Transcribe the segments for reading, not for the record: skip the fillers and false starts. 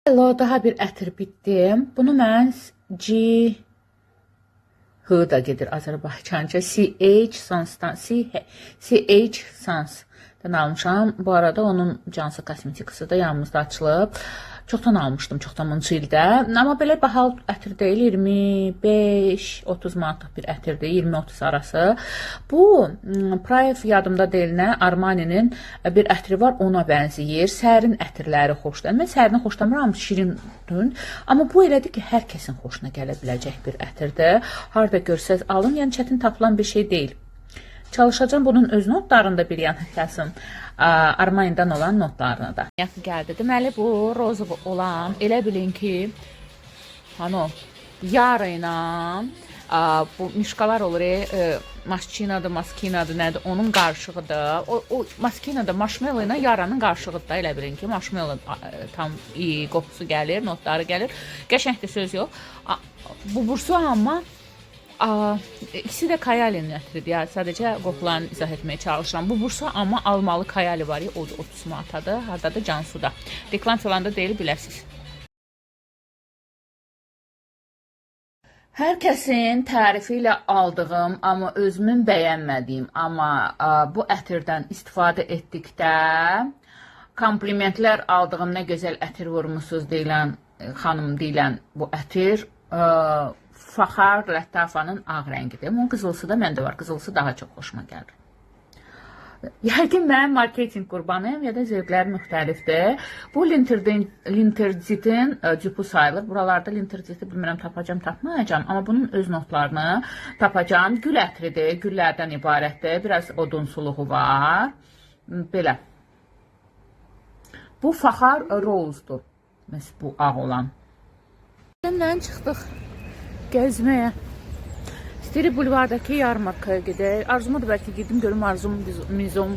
Hello, daha bir ətir bitdim. Bunu mən H-da gedir Azərbaycanca. CH Sans'dan, CH Sans'dan almışam. Bu arada onun Cansı kosmetikası da yanımızda açılıb. Çoxdan almışdım, çoxdanıncı ildə. Amma belə bahalı ətir deyil, 25-30 manatlıq bir ətirdir, 20-30 arası. Bu, Praive yadımda deyilən Armani'nin bir ətri var, ona bənzəyir. Sərin ətirləri xoşlayır. Mən sərini xoşlamıram, şirin dün. Amma bu elədir ki, hər kəsin xoşuna gələ biləcək bir ətirdir. Harada görsəz alın, yəni çətin tapılan bir şey deyil. Çalışacağım bunun öz notlarında bir yana kəsim. Armani'dən olan notlarına da. Yaxı gəldi. Deməli bu rozu olan, elə bilin ki, hani yara ilə bu mişqalar olur, maskinadır, maskinadır, nədir, onun qarışığıdır. O maskinada marshmallow ilə yaranın qarışığıdır da, elə bilin ki, marshmallow tam iyi qoxusu gəlir, notları gəlir. Qəşəngdir, söz yox. Bu bursu amma ikisi də kayalinin ətridir. Yəni, sadəcə qoxularını izah etməyə çalışıram. Bu bursa amma almalı kayali var ya, o da 30 manatadır. Haradadır? Cansuda. Reklam falanda deyil, biləsiniz. Hər kəsin tərifi ilə aldığım, amma özümün bəyənmədiyim, amma bu ətirdən istifadə etdikdə komplimentlər aldığım, nə gözəl ətir vurmusunuz deyilən, xanım deyilən bu ətir Faxar Ləttafanın ağ rəngidir. Onun qızılısı da məndə var. Qızılısı daha çox xoşuma gəlir. Yəqin mənim marketing qurbanıyım ya da zövqlər müxtəlifdir. Bu Linterzitin cüpü sayılır. Buralarda Linterziti bilmirəm, tapacam, tapmayacam. Amma bunun öz notlarını tapacam. Gül ətridir, güllərdən ibarətdir. Biraz odunsuluğu var. Belə. Bu Faxar Rose'dur. Məsələn, bu ağ olan. Səndən çıxdıq gəzməyə. İstəyir bulvardakı yarmarkaya gedək. Arzuma da bəlkə gedim, görüm arzum bizon.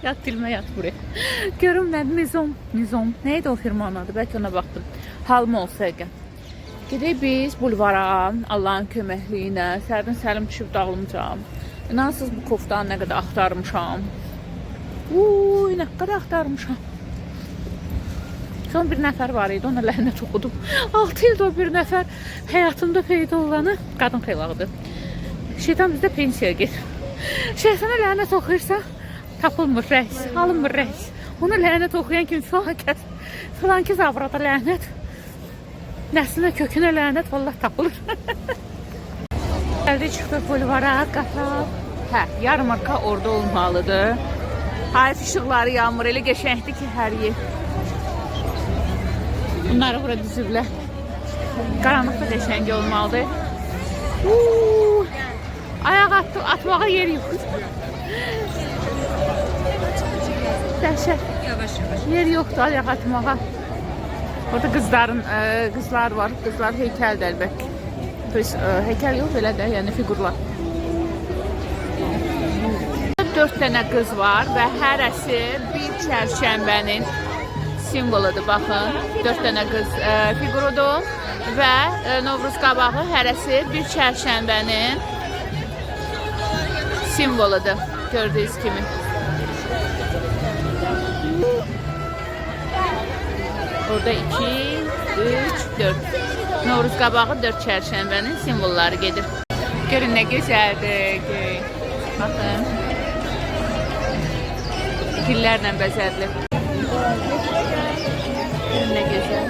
Yat dilmə, yat buraya. Görüm nədir mizon. Neydi o firmanın adı? Bəlkə ona baxdım. Halma olsa əgər. Gedək biz bulvara, Allahın köməkliyi ilə. Sərdən səlim düşüb dağılmışam. İnansız bu koftanı nə qədər axtarmışam. Nə qədər axtarmışam. Son bir nəfər var idi, ona lənət oxudum. 6 ildə o bir nəfər həyatımda peyda olanı qadın xeylağıdır. Şeytan bizdə pensiyaya gedir. Şeytana lənət oxuyursa, tapılmır rəis, alınmır rəis. Ona lənət oxuyan kimi filan ki zavrada lənət, nəslinə, kökünə lənət, vallah tapılır. Gəldik, çıxdıq bulvara, qatar. Yarmarka orada olmalıdır. Hayf işıqları yağmur, elə qəşəngdir ki, hər yer. Bunları bura düzüblər. Qaranlıqda qəşəng olmalıdır. Ayaq atmağa yer yoxdur. Dəhşət. Yer yoxdur ayaq atmağa. Orada qızlar var. Qızlar heykəldir əlbəttə. Heykəl yox, belə də, yəni figurlar. 4 dənə qız var və hərəsi bir çərşənbənin simvoludur, baxın. 4 dənə qız figurudur və Novruz qabağı hərəsi bir çərşənbənin simvoludur, gördüyünüz kimi. Orada 2, 3, 4. Novruz qabağı 4 çərşənbənin simvolları gedir. Görün, nə gözəldir. Baxın. Güllərlə bəzədilir. Ne güzel.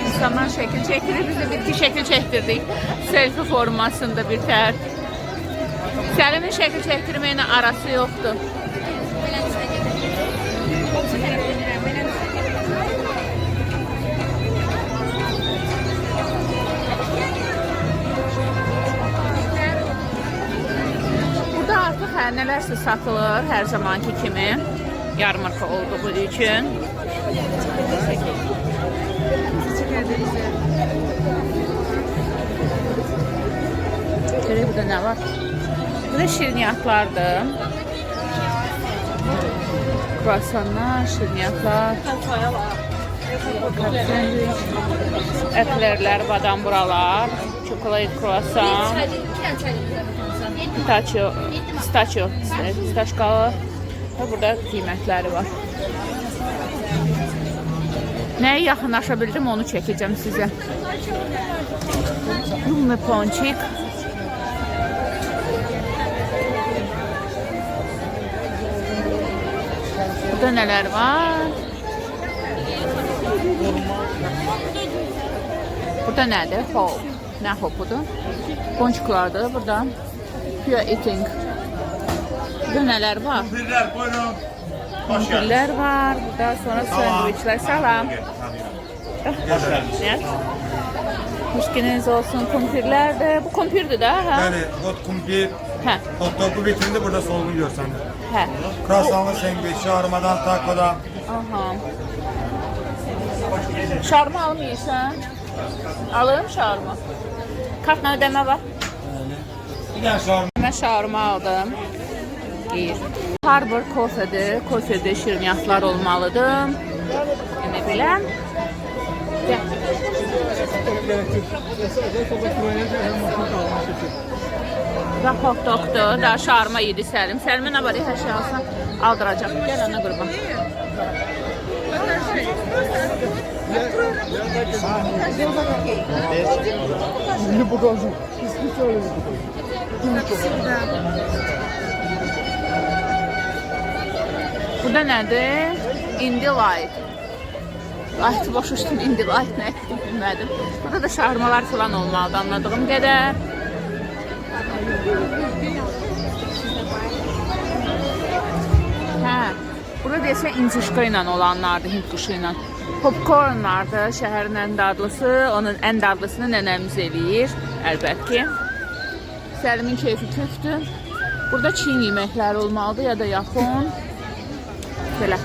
İnsanlar şekil çektirir, biz de bitki şekil çektirdik. Selfie formasında bir tər. Səlimin şekil çektirməyinə arası yoxdur. Burada artıq nələrsə satılır, hər zamanki kimi. Yarmarka olduğu üçün. Görək, burada nə var? Burada şirniyyatlardır. Kruasanlar, şirniyyatlar. Əklərlər, badam buralar. Çokolade kruasan. Pistaçkalı və burada qiymətləri var. Nəyə yaxınlaşa bildim onu çəkəcəm sizə. Yumlu ponçik. Burada nələr var? Burada nədir? Hop. Nə hopudur? Ponçiklardır burada. Pure eating. Burada nələr var? Kumpirlər var. Burada sonra sandviçlər. Salam. Hoş geldiniz olsun. Kumpirlər də. Bu kumpirdir də, hə? Yani hot kumpir, hot dogu vitrinde burada solunu görsen. Hə. Kruasanlı sandviç, şarmadan, takodan. Aha. Şarma almıyorsan? Alırım şarma. Kartla ödeme var. Bir tane şarma. Mən şarma aldım. Harbor kofedir. Kofedə şirniyyatlar olmalıdır. Yemək biləm. Və hot dogdur. Daha şarma yedi Səlim. Səlimə nə var? Hər şey alsan aldıracaq. Gəl ana qurban. Burada nədir? Indie Light. Light boş uçdum, Indie Light nə bilmədim. Burada da şarmalar falan olmalıdır anladığım qədər. Hə, burada desə incişqa ilə olanlardır, Hind quşu ilə. Popcornlardır, şəhərin ən dadlısı, onun ən dadlısını nənəmiz eləyir, əlbət ki. Səlimin keyfi kökdür. Burada Çin yeməkləri olmalıdır ya da Yapon. Belə.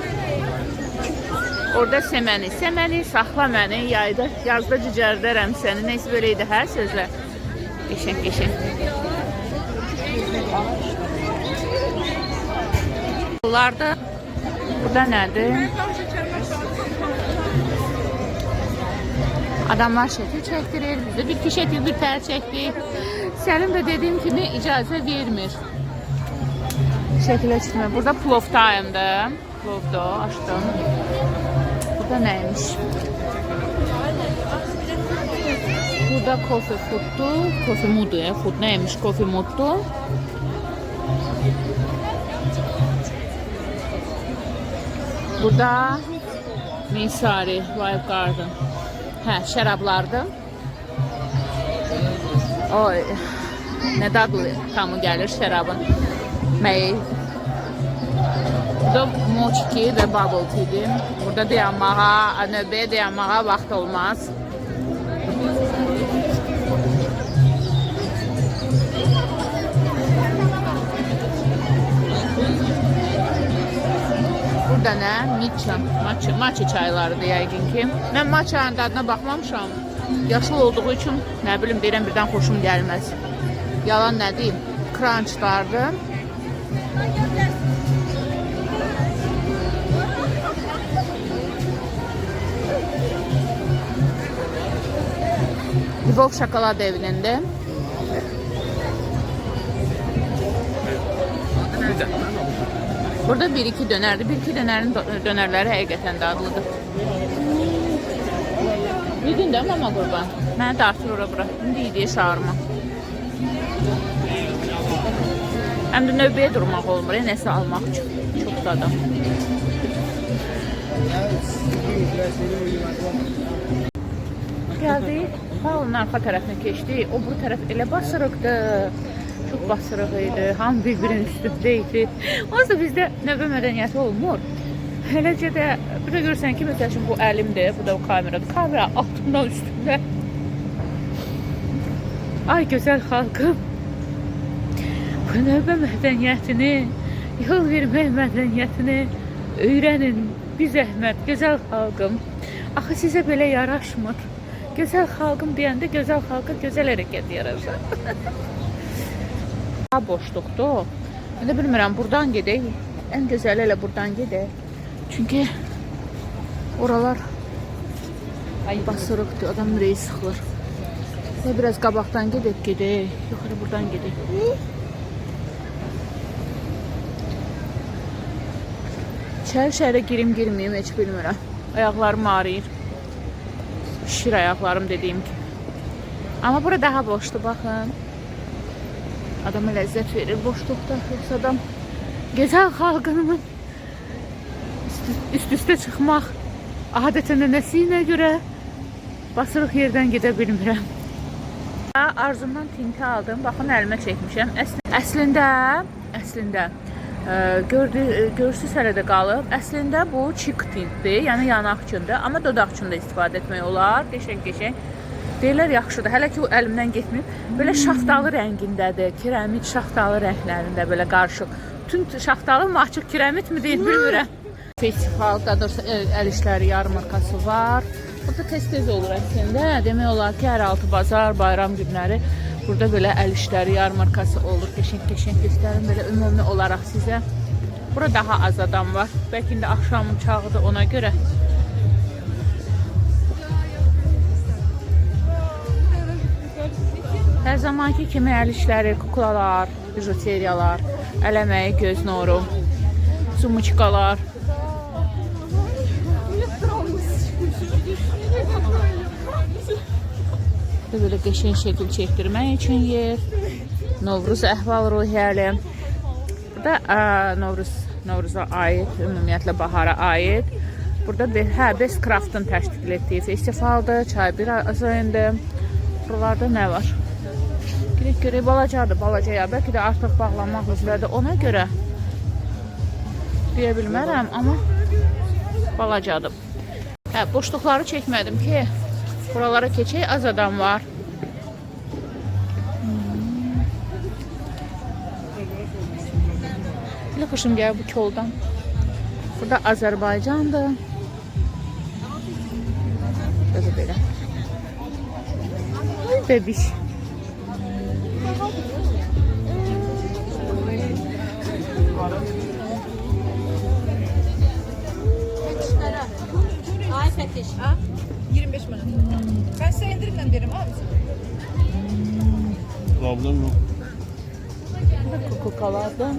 Orada seməni, saxla məni, yazda cücərdərəm səni. Neysə belə idi, hər sözlər. Qəşəng. Bunlarda, burada nədir? Adamlar şəkil çəkdirir, biz də bir şəkil bir tər çəkdik. Səlim də dediyim kimi icazə vermir. Şəkilə çıxmır. Burada plov time'dır. Plovda açdım. Burada nəymiş? Burada kofe fooddur. Kofe mudu ya. Food nəymiş? Kofe muddur. Burada Misari, Wild Garden. Hə, şərablardır. Oy, nə dadlı tamı gəlir şərabın. Məyi. Burada moçki və bubble tea'dir. Burada dayanmağa, növbəyə dayanmağa vaxt olmaz. Burada nə? Matcha çaylarıdır yəqin ki. Mən matchanın dadına baxmamışam. Yaşlı olduğu üçün, nə bilim, birdən xoşum gəlməz. Yalan nə deyim? Crunchlardır. Lvov şokolad evində. Burada 1-2 dönərdir. 1-2 dönərin dönərləri həqiqətən dadlıdır. Yedin də mama qurban? Mənə dartır ora-bura. İndi yediyə şarma. Həm də növbəyə durmaq olmur, nəsə almaq üçün. Çox dadım. Gəldik. Halının arxa tərəfinə keçdik. O bu tərəf elə basırıqdır. Çox basırıq idi. Hamı bir-birinin üstündə idi. Onsuz da bizdə növbə mədəniyyəti olmur. Eləcə də bir də görürsən ki, məsəl üçün bu əlimdir, bu da o kameradır. Kamera altından üstündə. Ay gözəl xalqım. Bu növbə mədəniyyətini, yol vermək mədəniyyətini öyrənin. Bir zəhmət, gözəl xalqım. Axı sizə belə yaraşmır. Gözəl xalqım deyəndə gözəl xalqa gözəl hərəkət yaraşır. Boşluqdur o. Mən də bilmirəm, buradan gedək. Ən gözəli elə buradan gedək. Çünki oralar basırıqdır, adam reis sıxılır. Və biraz qabaqdan gedək. Yox, elə buradan gedək. İçəri girməyim, heç bilmirəm. Ayaqlarım ağrıyır. Şişir ayaqlarım dediyim kimi. Amma bura daha boşdur, baxın. Adama ləzzət verir boşluqda. Yoxsa adam gözəl xalqının üst-üstə çıxmaq adətən nəsiyinə görə basırıq yerdən gedə bilmirəm. Arzumdan tinti aldım. Baxın, əlimə çəkmişəm. Əslində görsüz hələ də qalıb. Əslində bu cheek tintdir, yəni yanaq üçündür. Amma dodaq üçün də istifadə etmək olar. Qəşəng. Deyirlər yaxşıdır. Hələ ki o əlimdən getməyib. Belə şaftalı rəngindədir. Kiremit şaftalı rənglərində belə qarışıq. Tünd şaftalı mı, açıq kiremit mi deyil bilmirəm. Festivalda əl işləri yarmarkası var. Burada tez olur əslində. Demək olar ki, hər altı bazar, bayram günləri burada belə əl işləri yarmarkası olur. Qəşəng göstərim belə ümumi olaraq sizə. Burada daha az adam var. Bəlkə indi axşamın çağıdır ona görə. Hər zamanki kimi əl işləri, kuklalar, bijuteriyalar, əl əməyi, göz nuru, sumuşkalar. Böyle qəşəng şəkil çəkdirmək üçün yer. Novruz əhval-ruhiyyəli. Burada Novruza aid, ümumiyyətlə bahara aid. Burada Best Craft'ın təşkil etdiyi festivaldır. Çay bir azayındır. Buralarda nə var? Görək, balacadır, balacaya. Bəlkə də artıq bağlanmaq üzrədir. Ona görə deyə bilmərəm, amma balacadır. Boşluqları çəkmədim ki, buralara keçək, az adam var. Belə xoşum gəlir bu koldan. Burada Azərbaycandır. Burada belə. Ay bebiş. Ay Fetiş, 25 manat. Ben size indirimden veririm abi. Problem yok. Kuklalardan.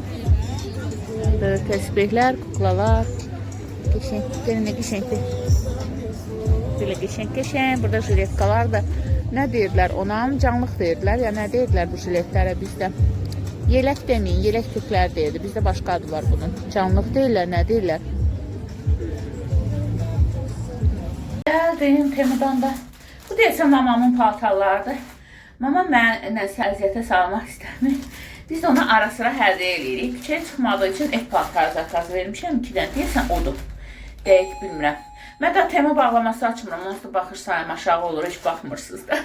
Böyle tesbihler, kuklalar. Geçen ne geçendi? Böyle geçen. Burada jiletkalar da ne deyirlər ona? Canlıq deyirlər ya ne deyirlər bu jiletlərə bizdə? Yelək deməyin, yelək tüklər deyirdi. Bizdə başqa adı var bunun. Canlıq deyirlər, nə deyirlər? Gəldim Temudan da. Bu deyəsən mamamın paltarlarıdır. Mama mənə əziyyətə salmaq istəmir. Biz də ona ara sıra hədiyyə eləyirik. Küçəyə çıxmadığı üçün et paltarı zakaz vermişəm. 2 dənə deyəsən odur. Dəqiq bilmirəm. Mən də Temu bağlaması açmıram. Onsuz da baxış sayım aşağı olur. Heç baxmırsınız da.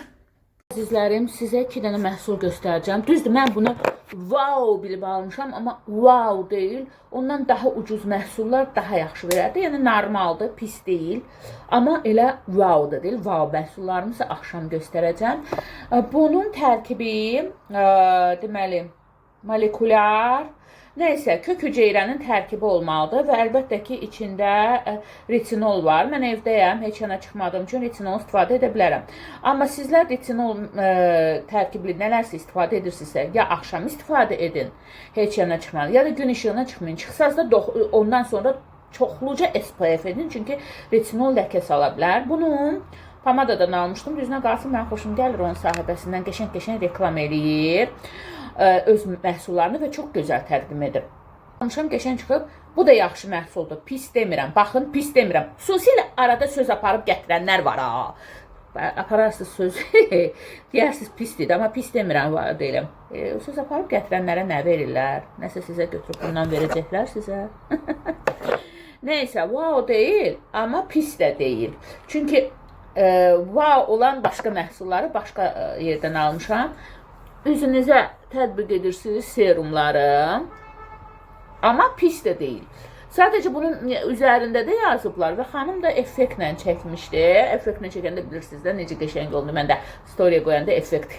Əzizlərim, sizə 2 dənə məhsul göstərəcəm. Düzdür, mən bunu wow bilib almışam, amma wow deyil. Ondan daha ucuz məhsullar daha yaxşı verərdi. Yəni normaldır, pis deyil. Amma elə wow da deyil. Wow məhsullarımı sizə axşam göstərəcəm. Bunun tərkibi, deməli, molekulyar, neysə, kök hüceyrənin tərkibi olmalıdır və əlbəttə ki, içində retinol var. Mən evdəyəm, heç yana çıxmadığım üçün retinol istifadə edə bilərəm. Amma sizlər retinol tərkibli nələrsə istifadə edirsinizsə, ya axşam istifadə edin, heç yana çıxmadın, ya da gün işığına çıxmayın. Çıxsaz da ondan sonra çoxluca SPF edin, çünki retinol ləkə sala bilər. Bunu pomadadan almışdım, düzünə qalsın, mən xoşum gəlir onun sahibəsindən, qəşəng reklam eləyir öz məhsullarını və çox gözəl təqdim edir. Almışam, qəşəng çıxıb, bu da yaxşı məhsuldur, pis demirəm, baxın, pis demirəm. Xüsusilə arada söz aparıb gətirənlər var ha. Apararsınız söz, deyərsiniz pisdir, amma pis demirəm, deyiləm. Söz aparıb gətirənlərə nə verirlər? Nəsə sizə götürüb bundan verəcəklər sizə. Neysə, wow deyil, amma pis də deyil. Çünki wow olan başqa məhsulları başqa yerdən almışam. Üzünüzə tətbiq edirsiniz serumları, amma pis də deyil. Sadəcə bunun üzərində də yazıblar və xanım da effektlə çəkmişdi. Effektlə çəkəndə bilirsiniz də necə qəşəng oldu. Mən də story qoyanda effekt.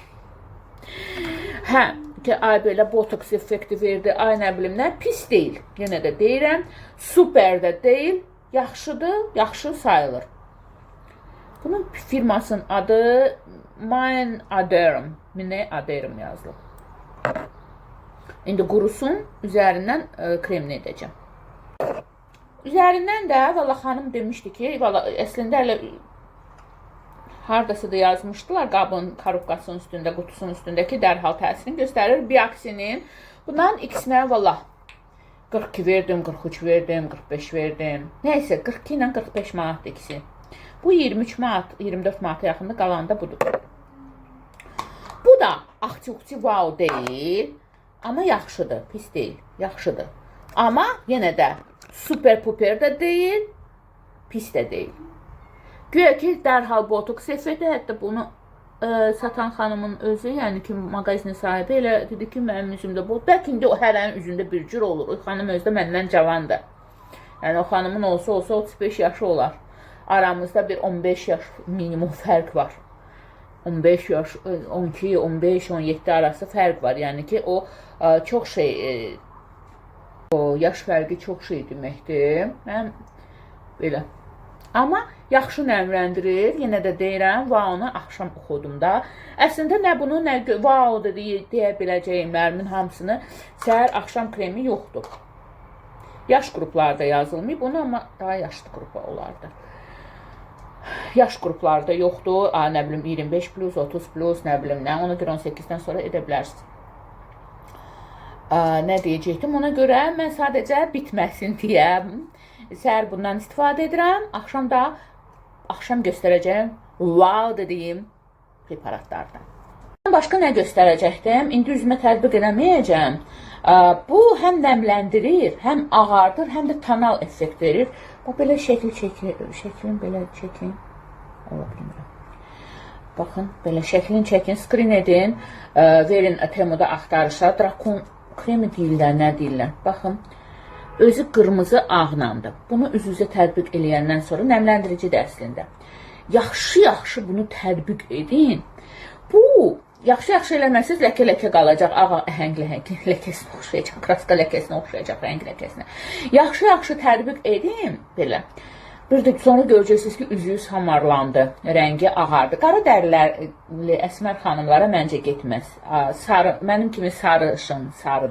Hə, ki ay belə botoks effekti verdi, ay nə bilim nə, pis deyil. Yenə də deyirəm, super də deyil, yaxşıdır, yaxşı sayılır. Bunun firmasının adı Mine Aderum. Mine Aderum yazılıb. İndi qurusun, üzərindən kremini edəcəm. Üzərindən də valla xanım demişdi ki, valla əslində elə hardasa da yazmışdılar qabın korobkasının üstündə, qutusunun üstündəki dərhal təsirini göstərir. Biaksinin. Bundan ikisinə valla 42 verdim, 43 verdim, 45 verdim. Nəysə 42 ilə 45 manatdır ikisi. Bu 23 manat, 24 manata yaxında qalan da budur. Bu da axçı-uxçı wow deyil. Amma yaxşıdır, pis deyil, yaxşıdır. Amma yenə də super puper də deyil, pis də deyil. Güya ki, dərhal botoks effekti, hətta bunu satan xanımın özü, yəni ki, mağazinin sahibi elə dedi ki, mənim üzümdə botoks. Bəlkə indi o hərənin üzündə bir cür olur. O xanım özü də məndən cavandır. Yəni o xanımın olsa 35 yaşı olar. Aramızda bir 15 yaş minimum fərq var. 15 yaş, 12, 15, 17 arası fərq var. Yəni ki, o çox şey, o yaş fərqi çox şey deməkdir. Mən belə. Amma yaxşı nəmləndirir. Yenə də deyirəm, wow-nu axşam oxudum da. Əslində nə bunu, nə wow-dur deyə biləcəyimlərimin hamısını səhər axşam kremi yoxdur. Yaş qruplarda yazılmayıb, bunu amma daha yaşlı qrupa olardı. Yaş qruplarda yoxdur. Nə bilim 25 plus, 30 plus, nə bilim nə. Ona görə 18-dən sonra edə bilərsiniz. Nə deyəcəkdim? Ona görə mən sadəcə bitməsin deyə səhər bundan istifadə edirəm. Axşam da göstərəcəyim wow dediyim preparatlardan. Başqa nə göstərəcəkdim? İndi üzümə tətbiq eləməyəcəm. Bu həm nəmləndirir, həm ağardır, həm də tonal effekt verir. Bax, belə şəklin belə çəkin. Ola bilmirəm. Baxın, belə şəklin çəkin, screen edin, verin Temuda axtarışa. Drakon kremi deyirlər, nə deyirlər? Baxın, özü qırmızı ağlandı. Bunu üzünüzə tətbiq eləyəndən sonra nəmləndirici əslində. Yaxşı bunu tətbiq edin. Bu yaxşı eləməsiz ləkə qalacaq, ağ əhəng ləkəsinə oxşayacaq, kraska ləkəsinə oxşayacaq, rəng ləkəsinə. Yaxşı tətbiq edin, belə. Bir də sonra görəcəksiniz ki, üzünüz hamarlandı, rəngi ağardı. Qara dərilərli əsmər xanımlara məncə getməz. Mənim kimi sarışın, sarı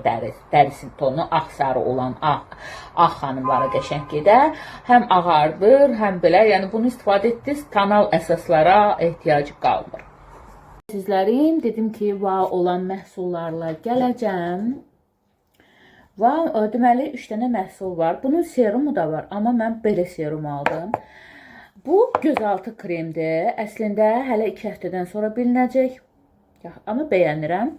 dərisin tonu, ağ sarı olan ağ xanımlara qəşəng gedər. Həm ağardır, həm belə, yəni bunu istifadə etdiniz, tonal əsaslara ehtiyacı qalmır. Sizlərin dedim ki, olan məhsullarla gələcəm. Deməli, 3 dənə məhsul var. Bunun serumu da var, amma mən belə serum aldım. Bu gözaltı kremdir. Əslində, hələ 2 həftədən sonra bilinəcək. Amma bəyənirəm.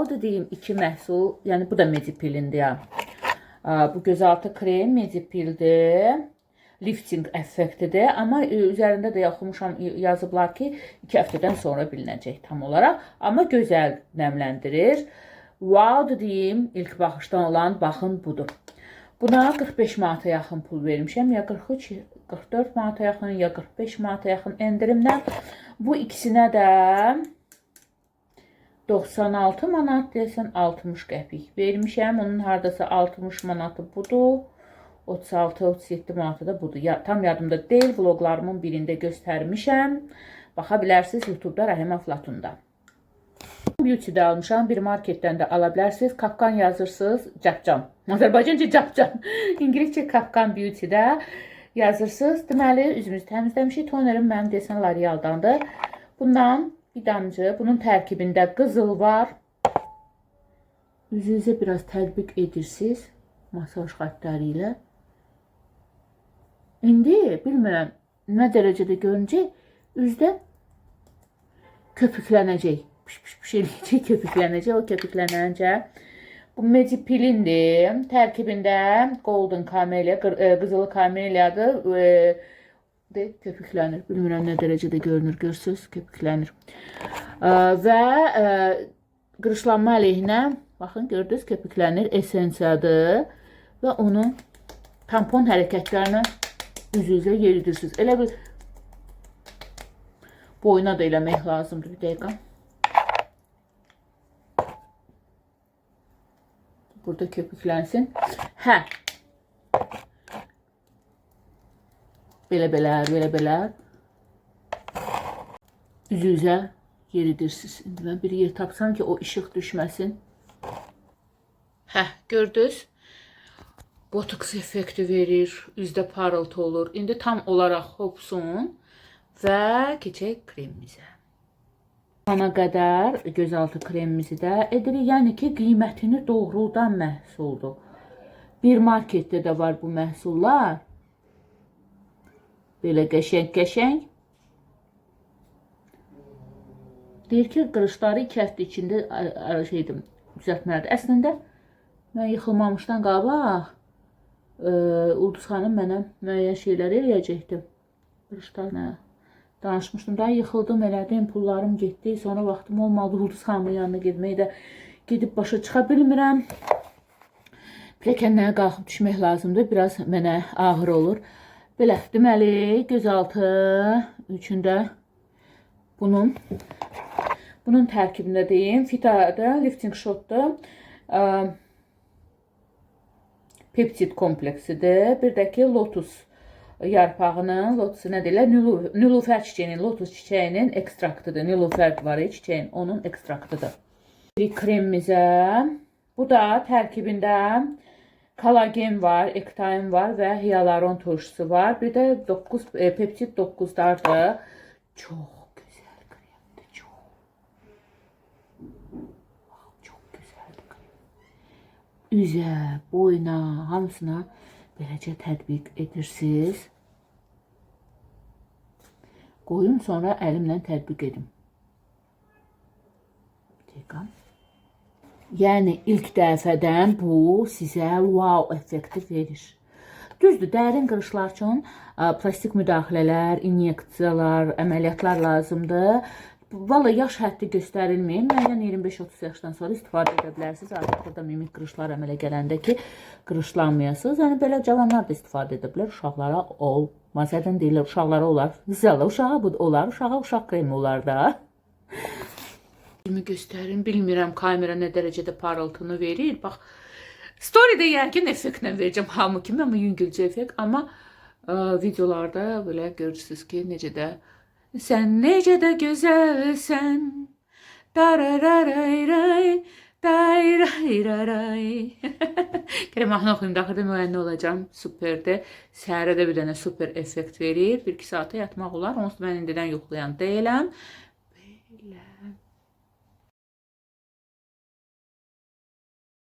Dediyim 2 məhsul, yəni bu da Medipil'indir. Bu gözaltı krem Medipil'dir. Lifting effektidir. Amma üzərində də oxumuşam, yazıblar ki, 2 həftədən sonra bilinəcək tam olaraq. Amma gözəl nəmləndirir. Dediyim ilk baxışdan olan, baxın, budur. Buna 45 manata yaxın pul vermişəm. Ya 43, 44 manata yaxın, ya 45 manata yaxın endirimdən. Bu ikisinə də 96 manat deyəsən 60 qəpik vermişəm. Onun haradasa 60 manatı budur. 36-37 manatı da budur. Tam yadımda deyil, vloglarımın birində göstərmişəm. Baxa bilərsiniz YouTube'da Rahim Aflatun'da. Beauty'də almışam, bir marketdən də ala bilərsiniz. Kapkan yazırsınız, Capcan. Azərbaycanca Capcan. İngilizcə Kapkan Beauty'də yazırsınız. Deməli, üzümüzü təmizləmişik. Tonerim mənim desən L'Oreal'dandır. Bundan bir damcı, bunun tərkibində qızıl var. Üzünüzə biraz tətbiq edirsiniz. Masaj xətləri ilə. İndi bilmirəm nə dərəcədə görünəcək. Üzdə köpüklənəcək. Pişiriləcək, köpüklənəcək. O köpüklənəncə bu Medipil'indir. Tərkibində Golden Camellia, qızılı kameliyadır. Köpüklənir. Bilmirəm nə dərəcədə görünür. Görsünüz, köpüklənir. Və qırışlanma əleyhinə, baxın, gördünüz, köpüklənir. Esensiyadır. Və onu tampon hərəkətlərini üzünüzə yeridirsiniz. Elə bir boyuna da eləmək lazımdır. Bir dəqiqə. Burada köpüklənsin. Belə. Üzünüzə yeridirsiniz. İndi mən bir yer tapsam ki, o işıq düşməsin. Gördünüz. botoks effekti verir, üzdə parıltı olur. İndi tam olaraq hopsun və keçək kremimizə. Ana qədər gözaltı kremimizi də edirik. Yəni ki, qiymətini doğrudan məhsuldur. Bir marketdə də var bu məhsullar. Belə qəşəng-qəşəng. Deyir ki, qırışları 2 həftə içində düzəltməlidir. Əslində, mən yıxılmamışdan qabaq Ulduz xanım mənə müəyyən şeylər eləyəcəkdi. Qırışlarına danışmışdım. Daha yıxıldım, elədim, pullarım getdi. Sonra vaxtım olmadı Ulduz xanımın yanına getməyi də gedib başa çıxa bilmirəm. Pilləkənlərə qalxıb düşmək lazımdır. Biraz mənə ağır olur. Belə, deməli, gözaltı üçündə bunun tərkibində deyim. Fita'da lifting shot'da peptid kompleksidir. Bir də ki, lotus yarpağının, lotusu nə deyirlər? Nilufər çiçəyinin, lotus çiçəyinin ekstraktıdır. Nilufər var ya çiçəyin, onun ekstraktıdır. Bir kremimizə, bu da tərkibində kollagen var, ektain var və hyaluron turşusu var. Bir də peptid 9'dardır. Çox gözəl kremdir, çox. Çox gözəldir krem. Üzə, boyuna, hamısına beləcə tətbiq edirsiniz. Qoyun, sonra əlimlə tətbiq edim. Dəqiqə. Yəni, ilk dəfədən bu sizə wow effekti verir. Düzdür, dərin qırışlar üçün plastik müdaxilələr, inyeksiyalar, əməliyyatlar lazımdır. Valla yaş həddi göstərilməyir. Müəyyən 25-30 yaşdan sonra istifadə edə bilərsiniz. Artıq burada mimik qırışlar əmələ gələndə ki, qırışlanmayasınız. Yəni, belə cavanlar da istifadə edə bilər. Uşaqlara olmaz. Nədən deyirlər, uşaqlara olar. Zələ uşağa bu olar. Uşağa uşaq kremi olar da. Göstərin, bilmirəm kamera nə dərəcədə parıltını verir. Bax, storydə yəqin effektlə verəcəm hamı kimi, amma yüngülcə effekt. Amma videolarda belə görürsünüz ki, necə də sən necə də gözəlsən. Dararararay, dayrayraray. Gəlin mahnı oxuyum, daxildə müəyyən olacam. Superdir. Səhərə də bir dənə super effekt verir. 1-2 saata yatmaq olar. Onsuz mən indidən yoxlayan deyiləm. Belə.